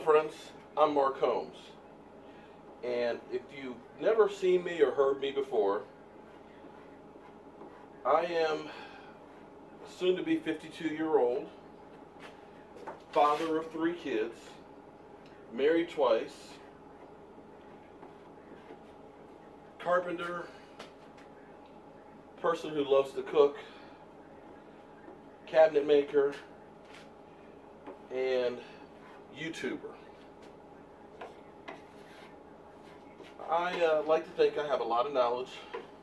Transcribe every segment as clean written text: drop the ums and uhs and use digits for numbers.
friends, I'm Mark Holmes, and if you've never seen me or heard me before, I am soon to be 52-year-old, father of 3 kids, married twice, carpenter, person who loves to cook, cabinet maker, and YouTuber. I like to think I have a lot of knowledge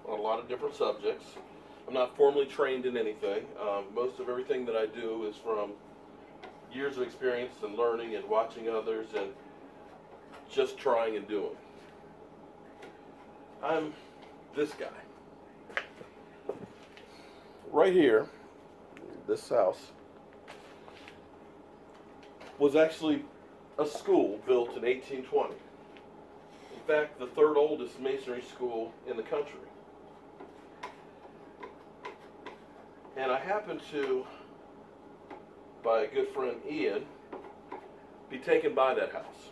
on a lot of different subjects. I'm not formally trained in anything. Most of everything that I do is from years of experience and learning and watching others and just trying and doing. I'm this guy. Right here, this house was actually a school built in 1820. In fact, the 3rd oldest masonry school in the country. And I happened to, by a good friend Ian, be taken by that house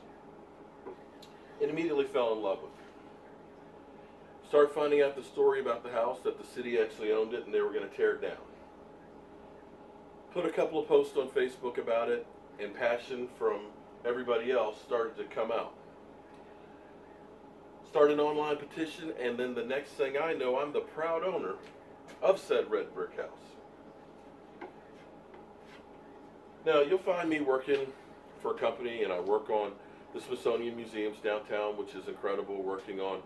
and immediately fell in love with it. Started finding out the story about the house, that the city actually owned it and they were going to tear it down. Put a couple of posts on Facebook about it, and passion from everybody else started to come out. Started an online petition, and then the next thing I know, I'm the proud owner of said red brick house. Now, you'll find me working for a company, and I work on the Smithsonian Museums downtown, which is incredible, working on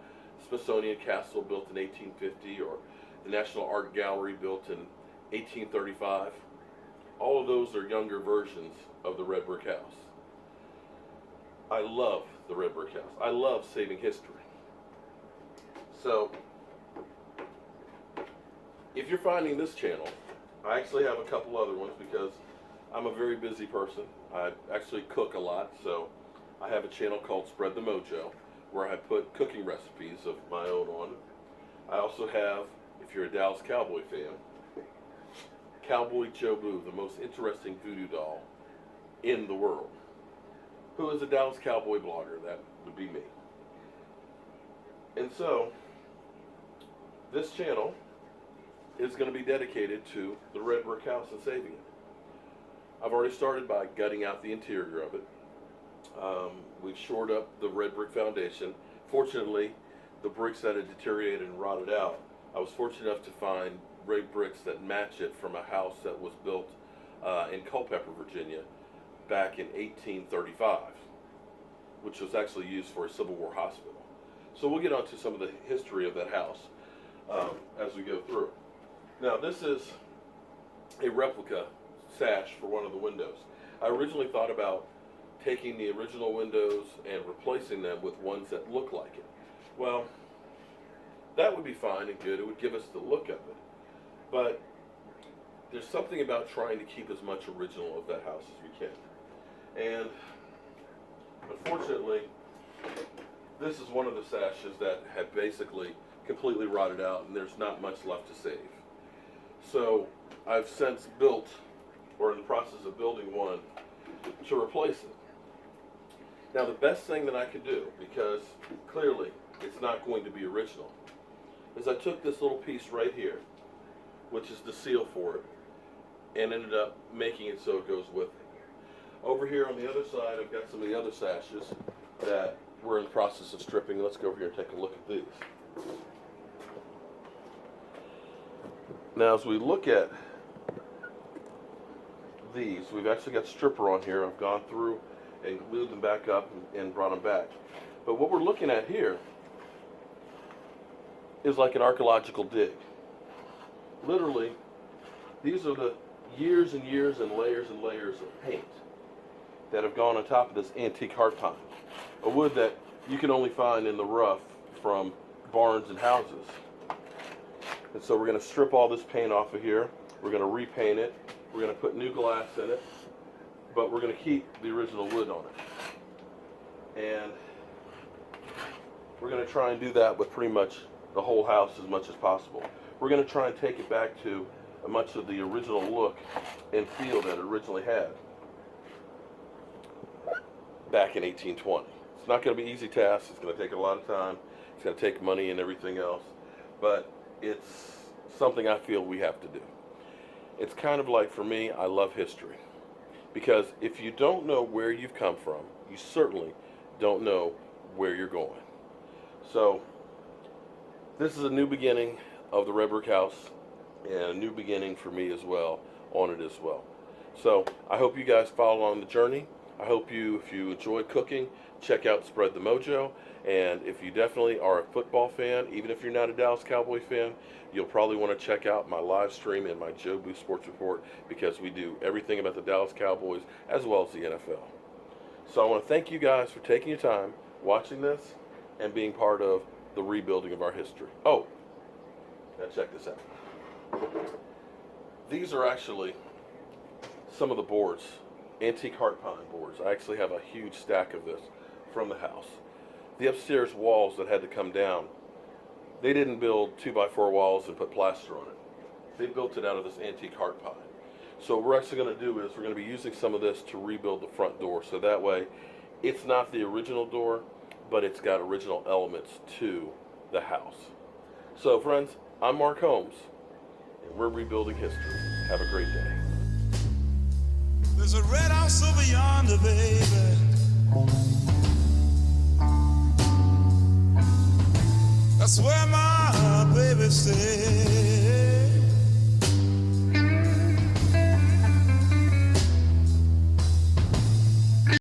Smithsonian Castle built in 1850, or the National Art Gallery built in 1835. All of those are younger versions of the red brick house. I love the red brick house. I love saving history. So, if you're finding this channel, I actually have a couple other ones because I'm a very busy person. I actually cook a lot, so I have a channel called Spread the Mojo where I put cooking recipes of my own on. I also have, if you're a Dallas Cowboy fan, CowboyJobu, the most interesting voodoo doll in the world. Who is a Dallas Cowboy blogger? That would be me. And so, this channel is going to be dedicated to the red brick house and saving it. I've already started by gutting out the interior of it. We've shored up the red brick foundation. Fortunately, the bricks that had deteriorated and rotted out, I was fortunate enough to find red bricks that match it from a house that was built in Culpeper, Virginia, back in 1835, which was actually used for a Civil War hospital. So we'll get onto some of the history of that house as we go through. Now, this is a replica sash for one of the windows. I originally thought about taking the original windows and replacing them with ones that look like it. Well, that would be fine and good. It would give us the look of it. But there's something about trying to keep as much original of that house as we can. And unfortunately, this is one of the sashes that had basically completely rotted out, and there's not much left to save. So I've since built, or in the process of building one, to replace it. Now, the best thing that I could do, because clearly it's not going to be original, is I took this little piece right here, which is the seal for it, and ended up making it so it goes with it. Over here on the other side, I've got some of the other sashes that we're in the process of stripping. Let's go over here and take a look at these. Now, as we look at these, we've actually got stripper on here. I've gone through and glued them back up and brought them back. But what we're looking at here is like an archaeological dig. Literally, these are the years and years and layers of paint that have gone on top of this antique heart pine, a wood that you can only find in the rough from barns and houses. And so we're going to strip all this paint off of here. We're going to repaint it. We're going to put new glass in it, but we're going to keep the original wood on it. And we're going to try and do that with pretty much the whole house as much as possible. We're going to try and take it back to much of the original look and feel that it originally had. back in 1820. It's not going to be an easy task. It's going to take a lot of time. It's going to take money and everything else. But it's something I feel we have to do. It's kind of like, for me, I love history. Because if you don't know where you've come from, you certainly don't know where you're going. So this is a new beginning of the Red Brick House, and a new beginning for me as well on it as well. So I hope you guys follow along the journey. I hope if you enjoy cooking, check out Spread the Mojo. And if you definitely are a football fan, even if you're not a Dallas Cowboy fan, you'll probably want to check out my live stream and my Jobu Sports Report, because we do everything about the Dallas Cowboys as well as the NFL. So I want to thank you guys for taking your time, watching this, and being part of the rebuilding of our history. Oh, now check this out. These are actually some of the boards, antique heart pine boards. I actually have a huge stack of this from the house. The upstairs walls that had to come down, they didn't build 2x4 walls and put plaster on it. They built it out of this antique heart pine. So what we're actually going to do is we're going to be using some of this to rebuild the front door, so that way it's not the original door, but it's got original elements to the house. So friends, I'm Mark Holmes, and we're rebuilding history. Have a great day. There's a red house over yonder, baby. That's where my baby stays.